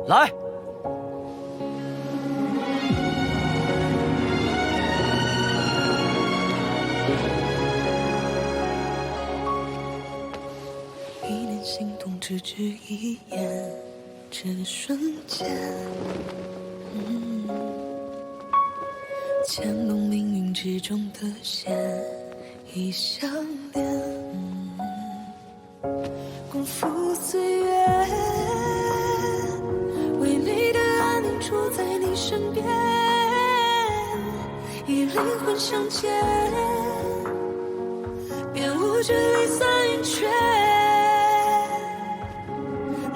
来。一念心动，只值一眼，这瞬间，牵动命运之中的线，已相连，共赴岁月，唯美的安宁处在你身边，以灵魂相牵，便无距离散云圈。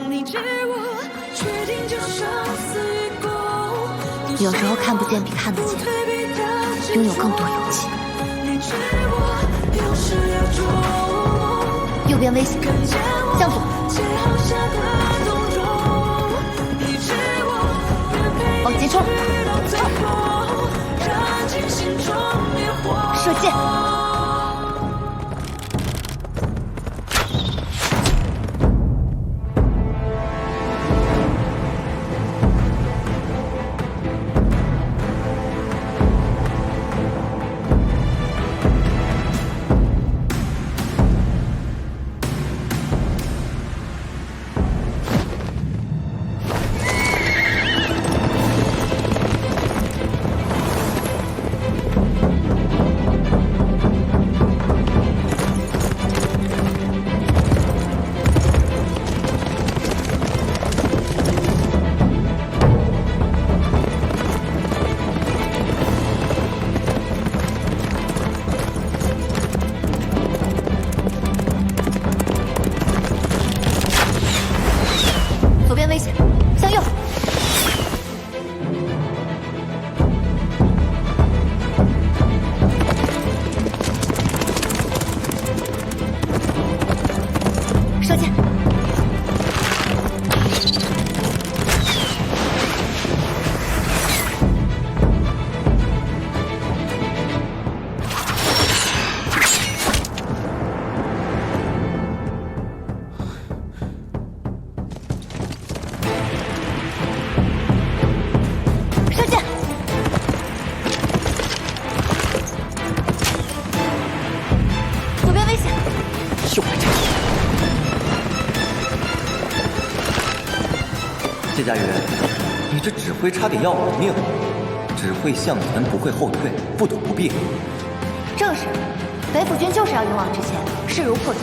你知我，决定就生死与共。有时候看不见比看得见，拥有更多勇气。你知我，有始有终。右边危险，向左。往前冲！射箭！左边危险，向右。射箭。射箭！左边危险！又来这个！谢家云，你这指挥差点要我的命！只会向前，不会后退，不躲不避。正是，北府军就是要勇往直前，势如破竹。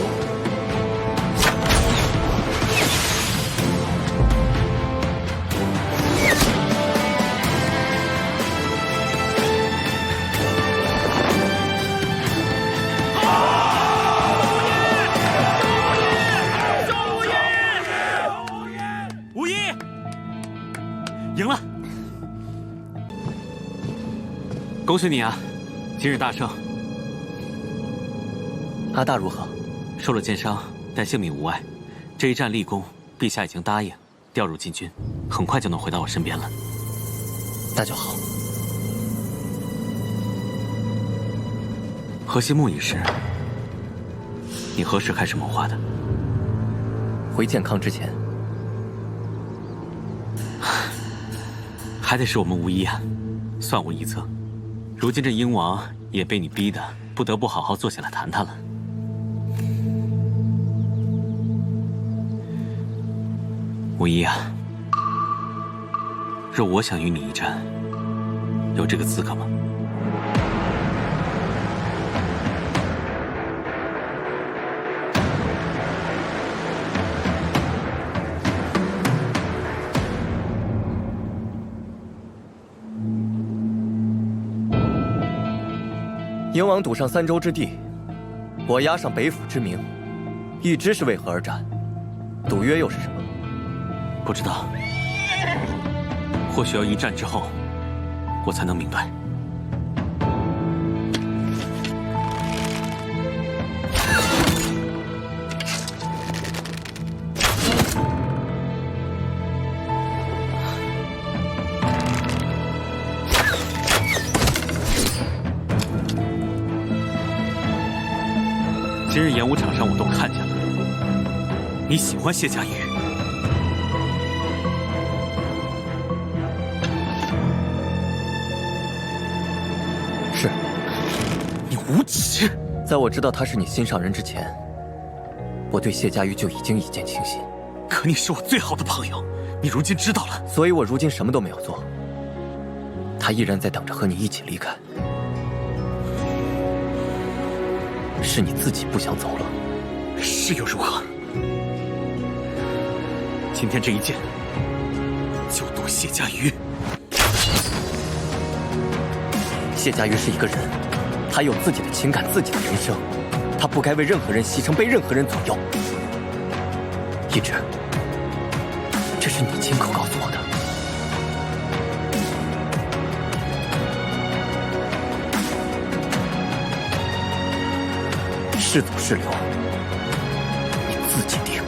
无一，赢了！恭喜你啊，今日大胜。阿大如何？受了箭伤，但性命无碍。这一战立功，陛下已经答应调入禁军，很快就能回到我身边了。那就好。河西木一事，你何时开始谋划的？回健康之前。还得是我们无一啊，算我一策。如今这鹰王也被你逼得不得不好好坐下来谈谈了。无一啊，若我想与你一战，有这个资格吗？鹰王赌上3州之地，我押上北府之名，一知是为何而战，赌约又是什么？不知道，或许要一战之后，我才能明白。今日演武场上我都看见了，你喜欢谢家玉。无耻！在我知道他是你心上人之前，我对谢家玉就已经一见倾心。可你是我最好的朋友，你如今知道了，所以我如今什么都没有做。他依然在等着和你一起离开。是你自己不想走了。是又如何？今天这一剑，就赌谢家瑜。谢家瑜是一个人，他有自己的情感，自己的人生，他不该为任何人牺牲，被任何人左右。一直，这是你亲口告诉我的。是走是留，你自己定。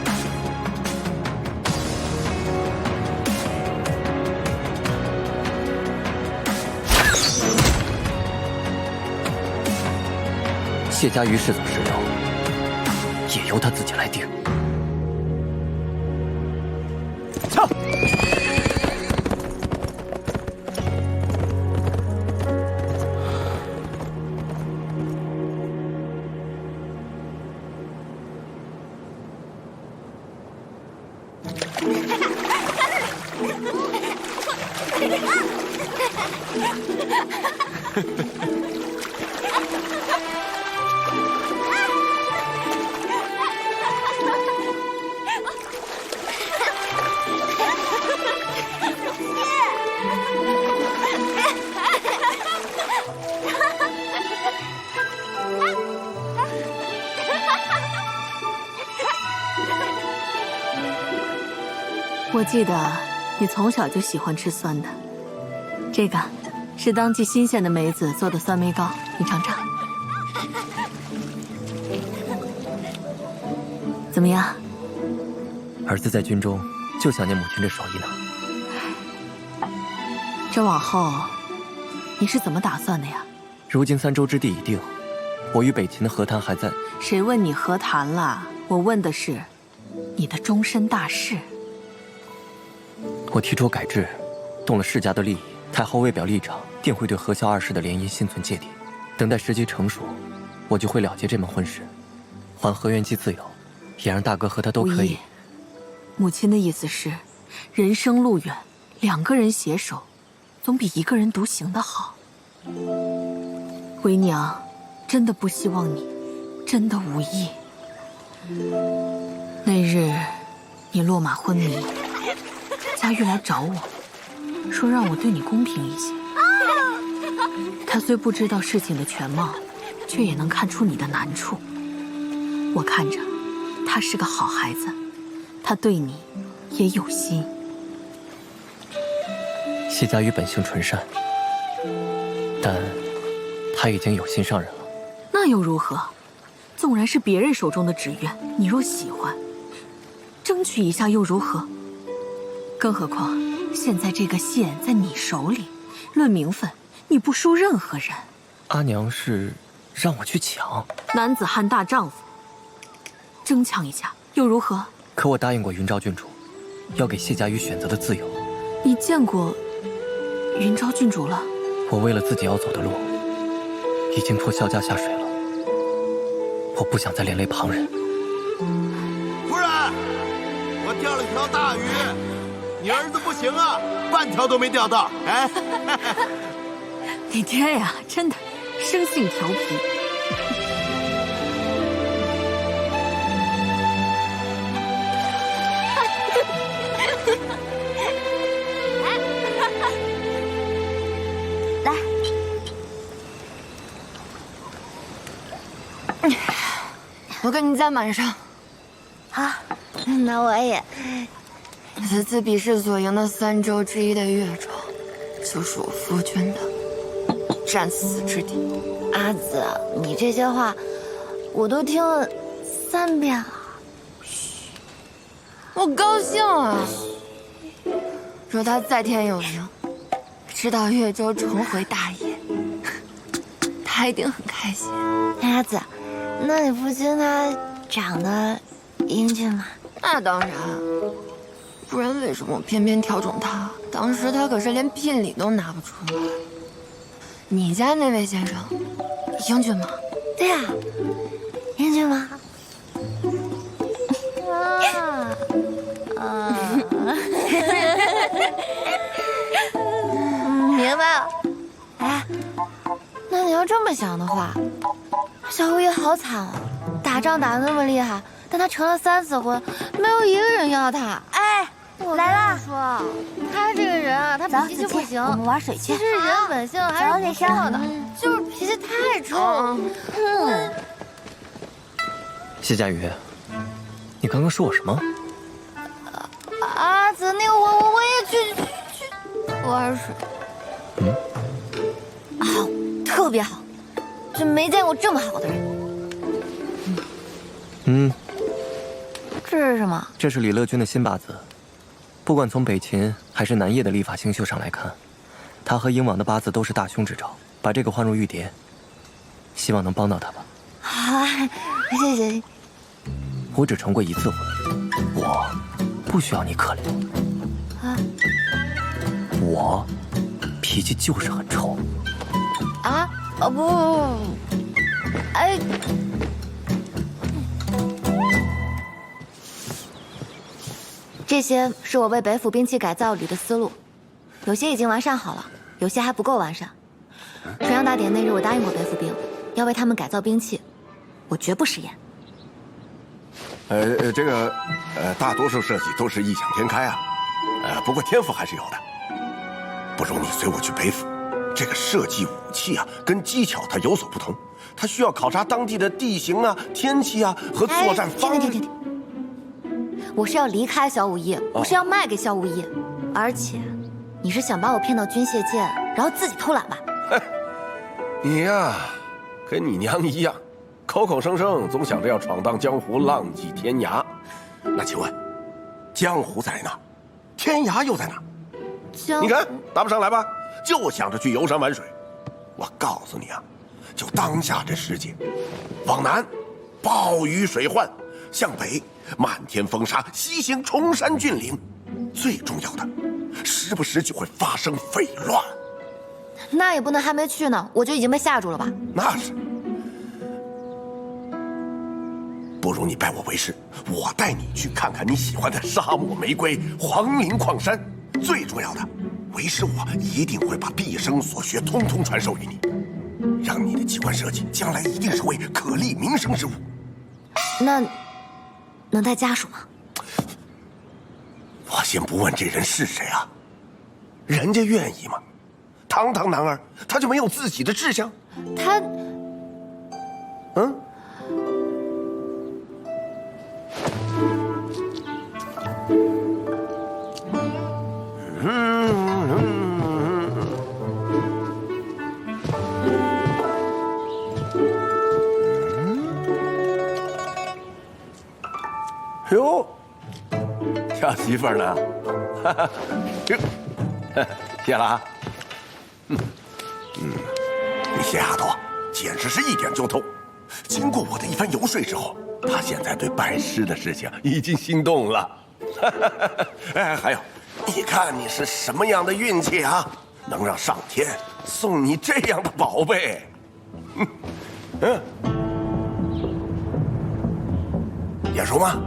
谢家瑜是走是留，也由他自己来定。操！我记得你从小就喜欢吃酸的，这个是当季新鲜的梅子做的酸梅糕，你尝尝。怎么样？儿子在军中就想念母亲这手艺呢。这往后你是怎么打算的呀？如今3州之地已定，我与北秦的和谈还在。谁问你和谈了？我问的是你的终身大事。我提出改制，动了世家的利益，太后未表立场，定会对和萧2世的联姻心存芥蒂。等待时机成熟，我就会了结这门婚事，还河元姬自由，也让大哥和他都可以。母亲的意思是，人生路远，2个人携手，总比1个人独行的好。为娘真的不希望你真的无意。那日你落马昏迷，佳玉来找我，说让我对你公平一些。他虽不知道事情的全貌，却也能看出你的难处。我看着，他是个好孩子，他对你也有心。谢家瑜本性纯善，但他已经有心上人了。那又如何？纵然是别人手中的纸鸢，你若喜欢，争取一下又如何？更何况现在这个县在你手里，论名分，你不输任何人。阿娘是让我去抢，男子汉大丈夫，争抢一下又如何？可我答应过云昭郡主，要给谢家瑜选择的自由。你见过云昭郡主了？我为了自己要走的路，已经拖萧家下水了。我不想再连累旁人。夫人，我钓了条大鱼，你儿子不行啊，半条都没钓到。哎，你爹呀，真的生性调皮。来，我跟你在满上。好，那我也。此次比试所赢的3州之一的越州，就是我夫君的战死之地。阿紫，你这些话我都听了3遍了。我高兴啊！若他在天有灵，知道越州重回大业，他一定很开心。阿紫，那你夫君他长得英俊吗？那当然，不然为什么我偏偏挑中他？当时他可是连聘礼都拿不出来。你家那位先生英俊吗？对呀，进去吗？明白了。哎，那你要这么想的话，小五爷好惨啊！打仗打得那么厉害，但他成了3次婚，没有一个人要他。哎，来了。说他这个人啊，他脾气不行。我们玩水去。其实人本性还是不错的，就是脾气太冲。谢佳瑜，你刚刚说我什么？阿紫，那个我也去玩水。好，特别好，就没见过这么好的人。这是什么？这是李乐君的新八字。不管从北秦还是南叶的历法星宿上来看，他和鹰王的八字都是大凶之兆。把这个换入玉蝶，希望能帮到他吧。好，谢谢。我只成过1次婚，我不需要你可怜。啊？我脾气就是很臭。啊？不，哎。这些是我为北府兵器改造旅的思路，有些已经完善好了，有些还不够完善。重阳大典那日，我答应过北府兵，要为他们改造兵器，我绝不食言。大多数设计都是异想天开啊，不过天赋还是有的。不如你随我去北府，这个设计武器啊，跟技巧它有所不同，它需要考察当地的地形啊、天气啊和作战方式。停！我是要离开萧无义，不是要卖给萧无义。而且，你是想把我骗到军械界，然后自己偷懒吧？你呀，跟你娘一样，口口声声总想着要闯荡江湖、浪迹天涯。那请问，江湖在哪？天涯又在哪？你看答不上来吧？就想着去游山玩水。我告诉你啊，就当下这世界，往南，暴雨水患；向北，漫天风沙，西行崇山峻岭。最重要的，时不时就会发生匪乱。那也不能还没去呢，我就已经被吓住了吧？那是。不如你拜我为师，我带你去看看你喜欢的沙漠玫瑰、黄陵矿山。最重要的，为师我一定会把毕生所学通通传授于你，让你的机关设计将来一定是为可立名声之物。那能带家属吗？我先不问这人是谁啊，人家愿意吗？堂堂男儿，他就没有自己的志向？他，哟，小媳妇儿呢？谢了啊。你谢丫头简直是一点就透。经过我的一番游说之后，她现在对拜师的事情已经心动了。哎，还有，你看你是什么样的运气啊，能让上天送你这样的宝贝？眼熟吗？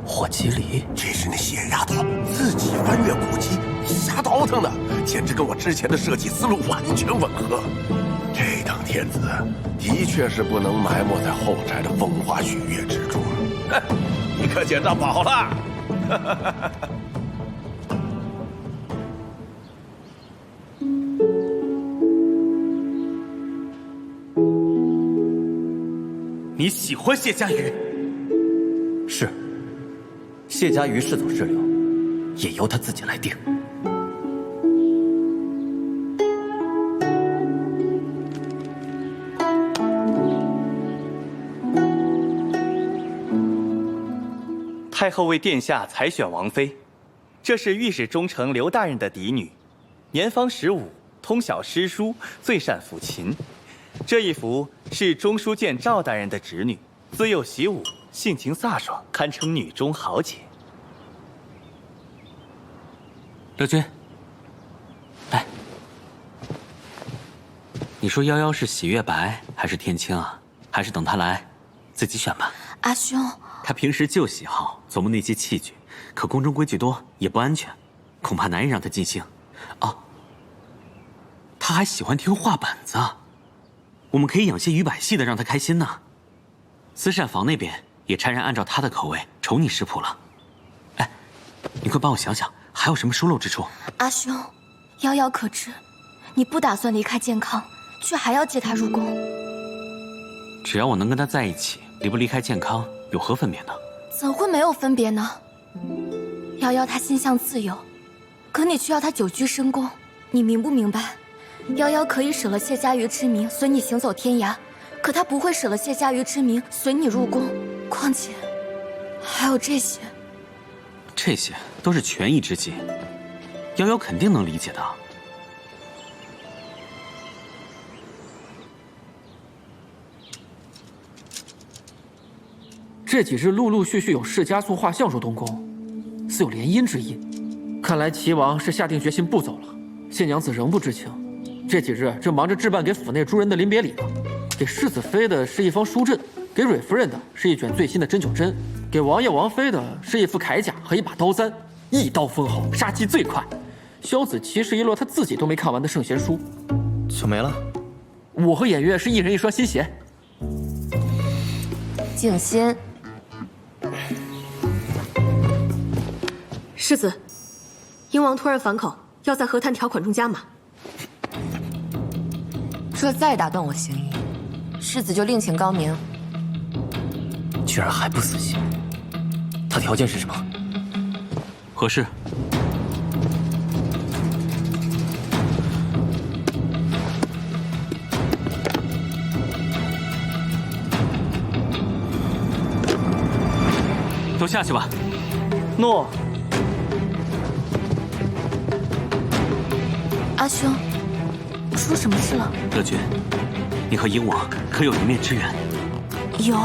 火棘梨，这是那谢丫头自己翻阅古籍瞎倒腾的，简直跟我之前的设计思路完全吻合。这等天子的确是不能埋没在后宅的风花雪月之中。你可捡到宝了！你喜欢谢家瑜？是。谢家瑜是走是留，也由他自己来定。太后为殿下采选王妃，这是御史中丞刘大人的嫡女，年方15，通晓诗书，最善抚琴。这一幅是中书监赵大人的侄女，自幼习武，性情飒爽，堪称女中豪杰。乐君，来。你说夭夭是喜月白还是天青啊？还是等他来，自己选吧。阿兄，他平时就喜好琢磨那些器具，可宫中规矩多，也不安全，恐怕难以让他尽兴。哦，他还喜欢听话本子，我们可以养些语百戏的，让他开心呢。慈善房那边也差人按照他的口味重拟食谱了。哎，你快帮我想想，还有什么疏漏之处？阿兄，瑶瑶可知，你不打算离开健康，却还要接他入宫？只要我能跟他在一起，离不离开健康有何分别呢？怎会没有分别呢？瑶瑶她心向自由，可你却要她久居深宫，你明不明白？瑶瑶可以舍了谢家瑜之名，随你行走天涯，可她不会舍了谢家瑜之名，随你入宫。况且，还有这些，这些都是权宜之计，瑶瑶肯定能理解的。这几日陆陆续续有世家送画像入东宫，似有联姻之意。看来齐王是下定决心不走了。谢娘子仍不知情，这几日正忙着置办给府内诸人的临别礼呢。给世子妃的是一方书阵，给蕊夫人的是一卷最新的针灸针，给王爷王妃的是一副铠甲和一把刀簪，一刀封喉，杀气最快。萧子琪是一摞他自己都没看完的圣贤书，就没了。我和偃月是一人一双新鞋。静心。世子，英王突然反口，要在和谈条款中加码。若再打断我行医，世子就另请高明。居然还不死心，他条件是什么？何事？都下去吧。诺。阿兄，出什么事了？乐君，你和英王可有一面之缘？有。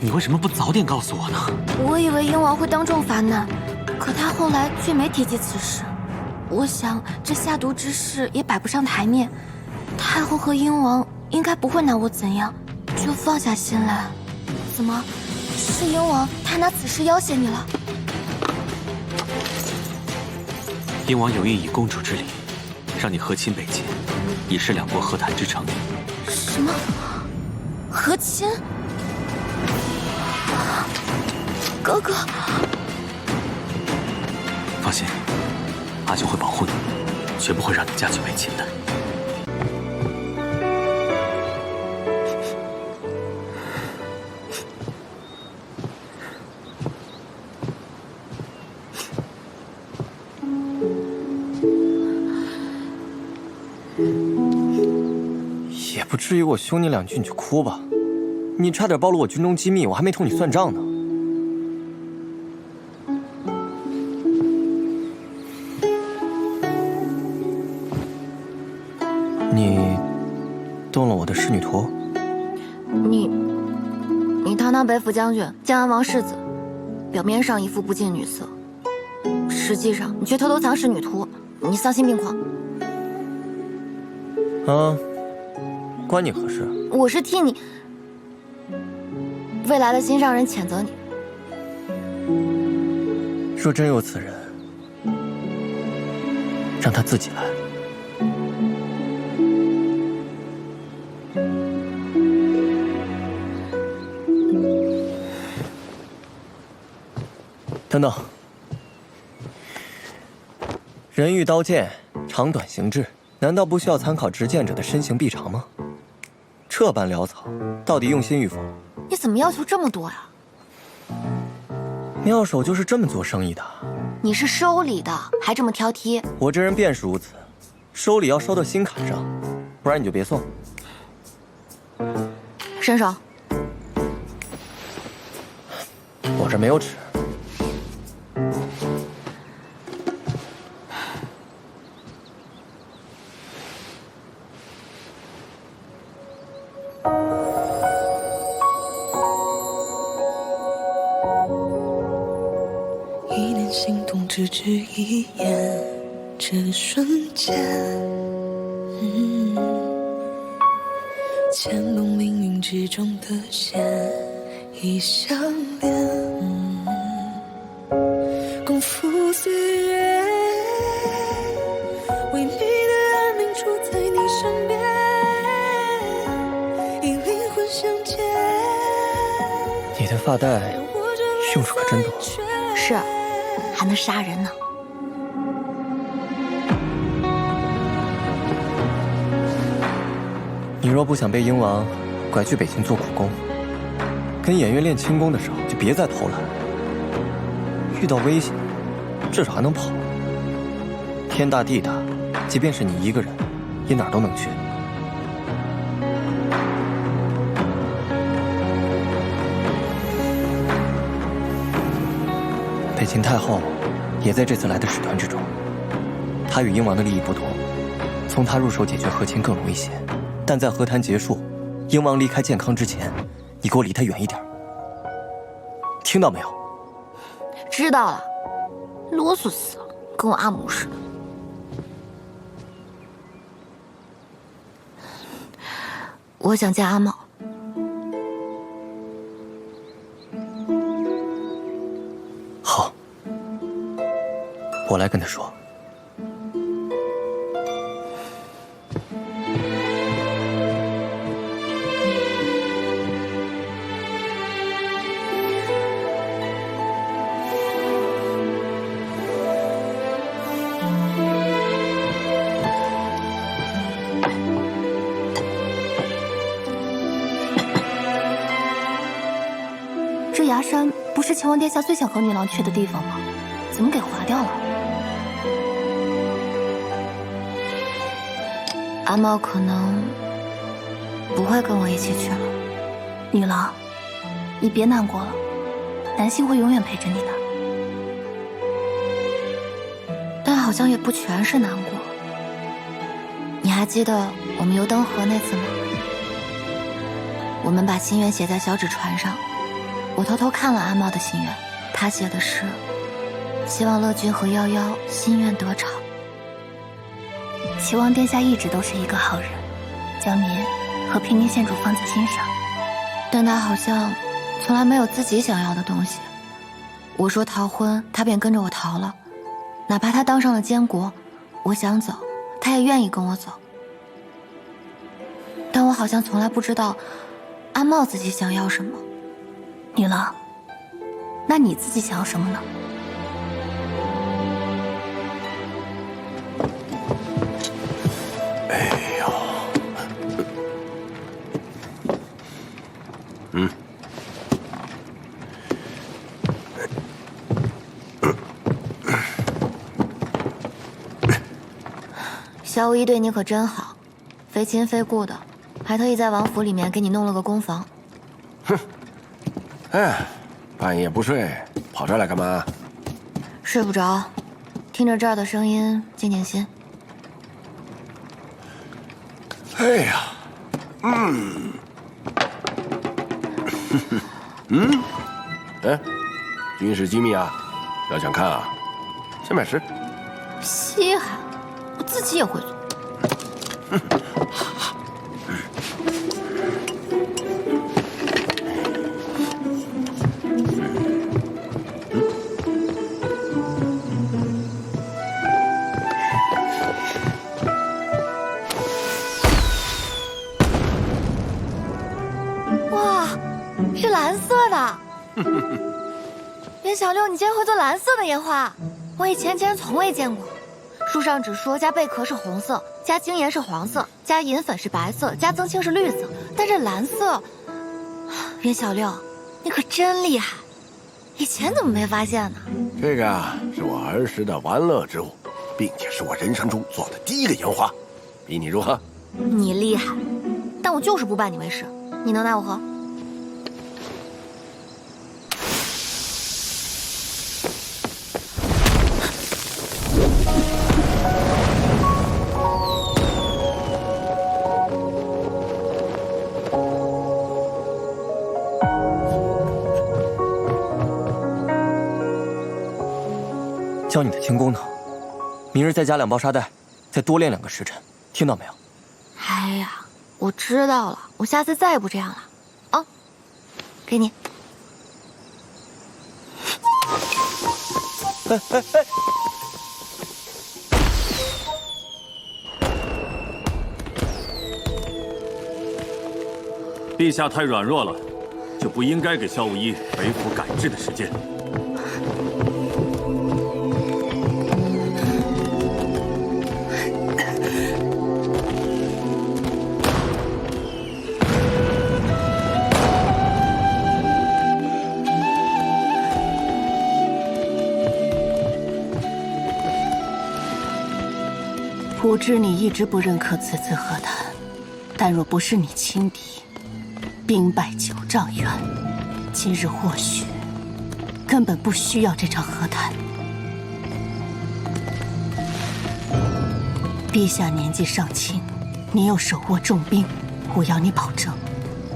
你为什么不早点告诉我呢？我以为英王会当众罚难，可他后来却没提及此事。我想这下毒之事也摆不上台面，太后和英王应该不会拿我怎样，就放下心来。怎么，是英王他拿此事要挟你了？英王有意以公主之礼，让你和亲北进，以示两国和谈之诚意。什么？和亲？哥哥，放心，阿兄会保护你，绝不会让你嫁去北秦的。也不至于我凶你两句你就哭吧？你差点暴露我军中机密，我还没同你算账呢。你动了我的仕女图？你堂堂北府将军，建安王世子，表面上一副不近女色，实际上你却偷偷藏仕女图，你丧心病狂。啊，关你何事？我是替你未来的心上人谴责你。若真有此人，让他自己来。等等，人遇刀剑，长短行至，难道不需要参考执剑者的身形臂长吗？这般潦草，到底用心与否？你怎么要求这么多呀？妙手就是这么做生意的。你是收礼的，还这么挑剔？我这人便是如此，收礼要收到心坎上，不然你就别送。伸手。我这没有纸。一念心动，只值一眼。这瞬间，牵动命运之中的线，已相连。共赴岁月，为你的安宁住在你身边，以灵魂相见。你的发带用处可真多。是，还能杀人呢。你若不想被鹰王拐去北京做苦工，跟演员练轻功的时候就别再偷懒。遇到危险，至少还能跑。天大地大，即便是你一个人，也哪儿都能去。北秦太后也在这次来的使团之中。她与鹰王的利益不同，从她入手解决和亲更容易些。但在和谈结束，鹰王离开健康之前，你给我离他远一点。听到没有？知道了，啰嗦死了，跟我阿母似的。我想见阿茂。好，我来跟他说。这崖山不是秦王殿下最想和女郎去的地方吗？怎么给划掉了？阿茂可能不会跟我一起去了。女郎，你别难过了，南星会永远陪着你的。但好像也不全是难过。你还记得我们游登河那次吗？我们把心愿写在小纸船上。我偷偷看了阿茂的心愿，他写的是希望乐君和夭夭心愿得偿。齐王殿下一直都是一个好人，将您和平宁县主放在心上，但他好像从来没有自己想要的东西。我说逃婚，他便跟着我逃了，哪怕他当上了监国，我想走，他也愿意跟我走。但我好像从来不知道阿茂自己想要什么。女郎，那你自己想要什么呢？哎呦，萧无一对你可真好，非亲非故的，还特意在王府里面给你弄了个公房。哼。哎，半夜不睡，跑这儿来干嘛？睡不着，听着这儿的声音静静心。哎呀，哎，军事机密啊，要想看啊，先买吃。稀罕，我自己也会做。是蓝色的。袁小六，你竟然会做蓝色的烟花，我以前竟然从未见过。书上只说加贝壳是红色，加精盐是黄色，加银粉是白色，加增青是绿色，但这蓝色，袁小六，你可真厉害，以前怎么没发现呢？这个啊，是我儿时的玩乐之物，并且是我人生中做的第一个烟花，比你如何？你厉害，但我就是不拜你为师，你能奈我何？教你的轻功呢？明日再加2包沙袋，再多练2个时辰，听到没有？哎呀，我知道了，我下次再也不这样了。啊，给你。陛下太软弱了，就不应该给萧无一为府改制的时间。吾知你一直不认可此次和谈，但若不是你轻敌，兵败9丈远，今日或许根本不需要这场和谈。陛下年纪尚轻，你又手握重兵，我要你保证，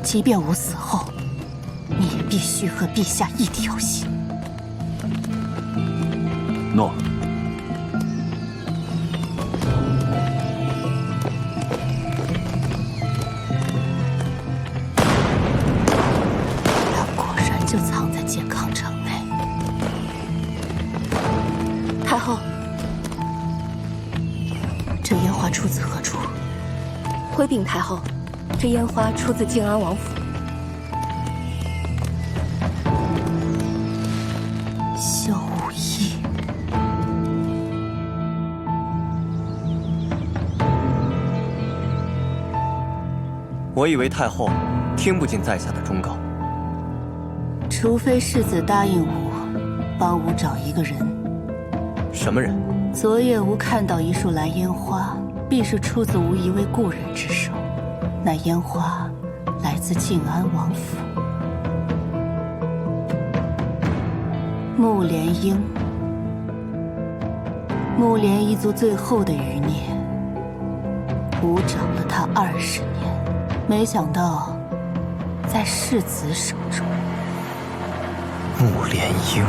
即便吾死后，你也必须和陛下一条心。诺。就藏在健康城内。太后，这烟花出自何处？回禀太后，这烟花出自靖安王府。萧无一，我以为太后听不进在下的忠告。除非世子答应我，帮吾找一个人。什么人？昨夜吾看到一束蓝烟花，必是出自吾一位故人之手。那烟花来自靖安王府。穆莲英，穆莲一族最后的余孽，吾找了他20年，没想到在世子手中。穆莲英，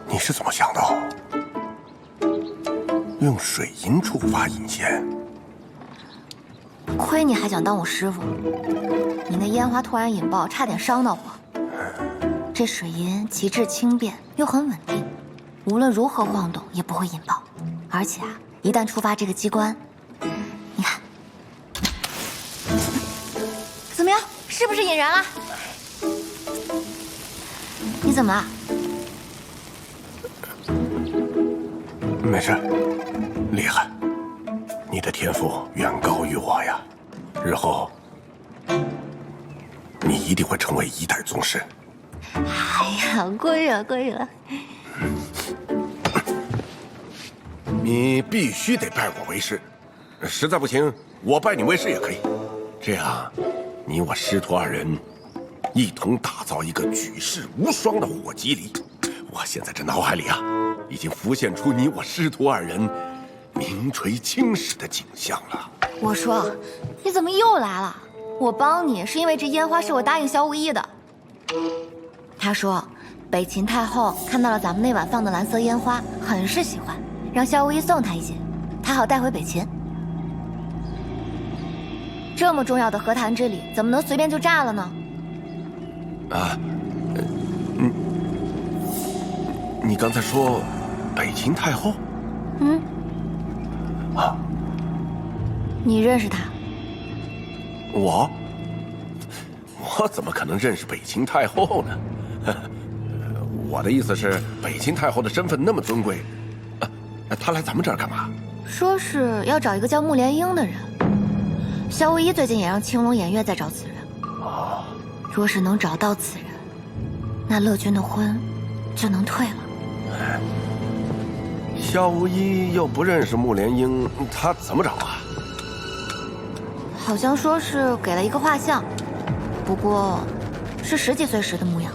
你是怎么想到用水银触发引线？亏你还想当我师傅，你那烟花突然引爆，差点伤到我。这水银极致轻便又很稳定，无论如何晃动也不会引爆，而且啊，一旦触发这个机关。你看，怎么样？是不是引人了？你怎么了？没事，厉害，你的天赋远高于我呀！日后，你一定会成为1代宗师。哎呀，过誉了，过誉了。你必须得拜我为师。实在不行，我拜你为师也可以。这样，你我师徒2人一同打造一个举世无双的火麒麟。我现在这脑海里啊，已经浮现出你我师徒2人名垂青史的景象了。我说，你怎么又来了？我帮你是因为这烟花是我答应萧无一的。他说，北秦太后看到了咱们那晚放的蓝色烟花，很是喜欢，让萧无一送她一些，他好带回北秦。这么重要的和谈之礼，怎么能随便就炸了呢？啊，你刚才说北秦太后？嗯。啊。你认识她？我怎么可能认识北秦太后呢？我的意思是，北秦太后的身份那么尊贵，她来咱们这儿干嘛？说是要找一个叫穆莲英的人。萧无一最近也让青龙偃月在找此人。哦，若是能找到此人，那乐君的婚就能退了。萧无一又不认识穆莲英，他怎么找啊？好像说是给了一个画像，不过是10几岁时的模样。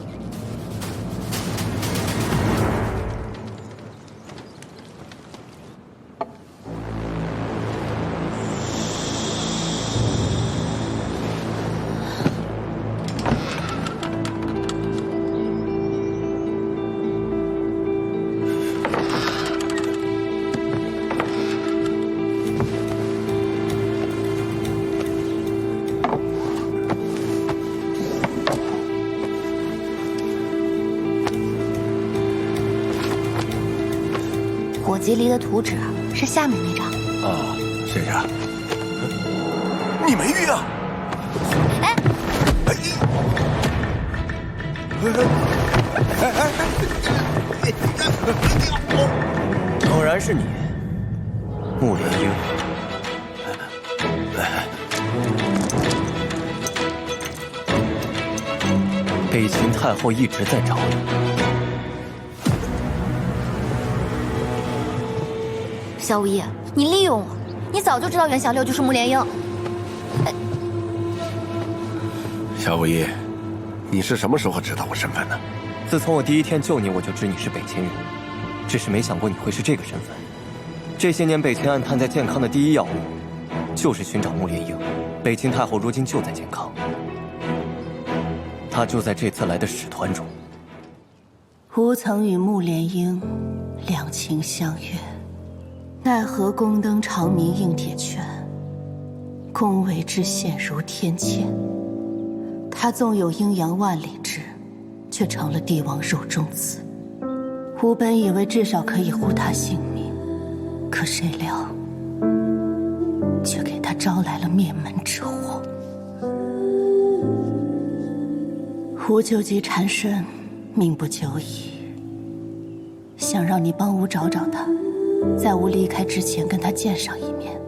火棘离的图纸是下面那张。啊，这个，你没遇啊？哎，果然是你，穆莲英。北秦太后一直在找你。萧无意，你利用我，你早就知道袁小六就是穆莲英。夏无义，你是什么时候知道我身份的？自从我第一天救你，我就知你是北秦人，只是没想过你会是这个身份。这些年，北秦暗探在健康的第一要务，就是寻找穆莲英。北秦太后如今就在健康，她就在这次来的使团中。吾曾与穆莲英两情相悦，奈何宫灯长明映铁拳，宫闱之限如天堑。他纵有阴阳万里之，却成了帝王肉中刺。吾本以为至少可以护他性命，可谁料却给他招来了灭门之祸。吾救急缠身，命不久矣。想让你帮吾找找他，在吾离开之前跟他见上一面，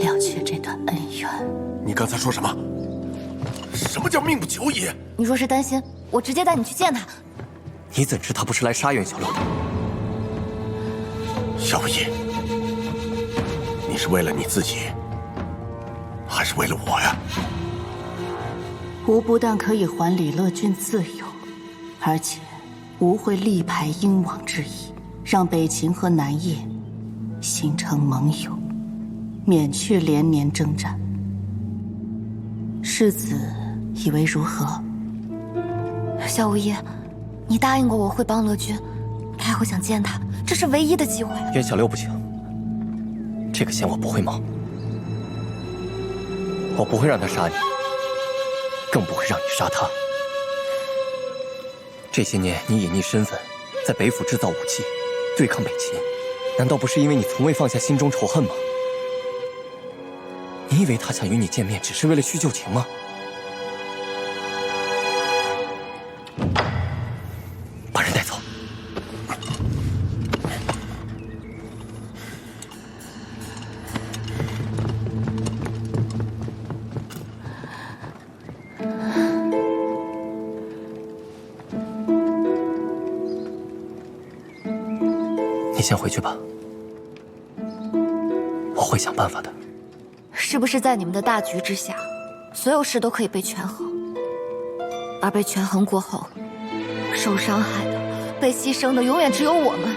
了却这段恩怨。你刚才说什么？什么叫命不久矣？你若是担心，我直接带你去见他。你怎知他不是来杀袁小六的？夏无义，你是为了你自己，还是为了我呀？吾不但可以还李乐君自由，而且吾会力排英王之意，让北秦和南叶形成盟友，免去连年征战。世子以为如何？萧无义，你答应过我会帮乐君，太后想见他，这是唯一的机会。袁小六不行，这个险我不会冒，我不会让他杀你，更不会让你杀他。这些年你隐匿身份，在北府制造武器，对抗北秦，难道不是因为你从未放下心中仇恨吗？你以为他想与你见面，只是为了叙旧情吗？把人带走。你先回去吧，我会想办法的。是不是在你们的大局之下，所有事都可以被权衡？而被权衡过后，受伤害的、被牺牲的，永远只有我们。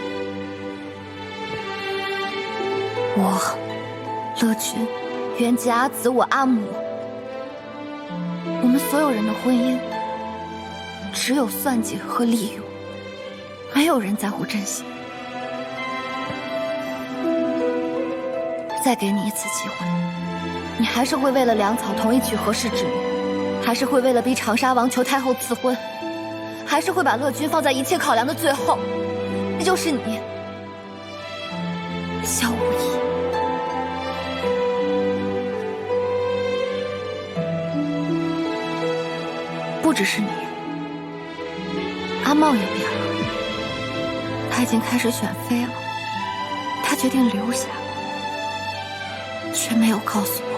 我、乐君、袁吉阿紫，我阿母，我们所有人的婚姻，只有算计和利用，没有人在乎真心。再给你一次机会，你还是会为了粮草同意娶合适之女，还是会为了逼长沙王求太后赐婚，还是会把乐君放在一切考量的最后？那就是你，萧无义。不只是你，阿茂也变了，他已经开始选妃了，他决定留下，却没有告诉我。